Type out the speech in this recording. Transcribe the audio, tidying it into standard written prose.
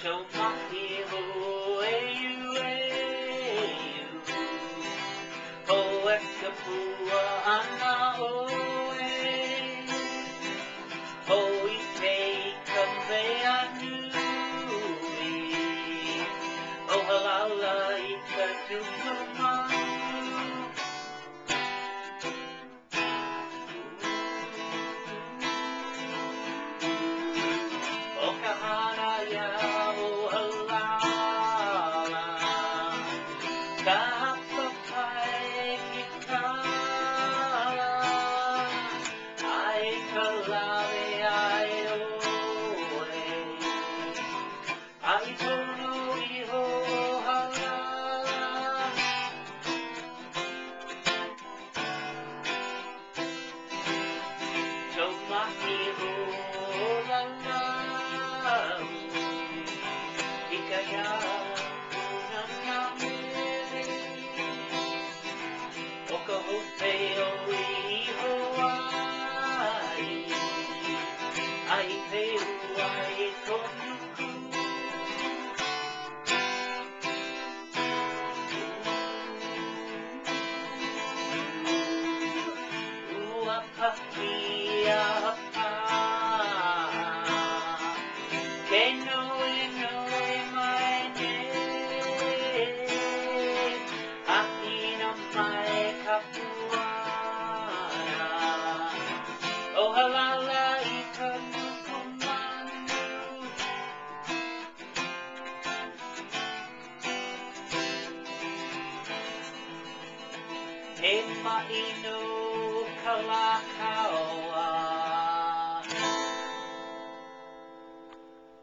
So mahiho e o e ka pua ana oe o I te ka mea nui o halala I ka nukuma o ka hana ia o halala ka hapa pai ki ka ai ka lawe ai oe ai tono iho halala so mahiho lala ika ia una mele o ka hope o iho ai ai peu ai tonu ua pakia pa ke noe noe mai ne ahina mai ka puana o halala I ka nukumanu e mai no ka laka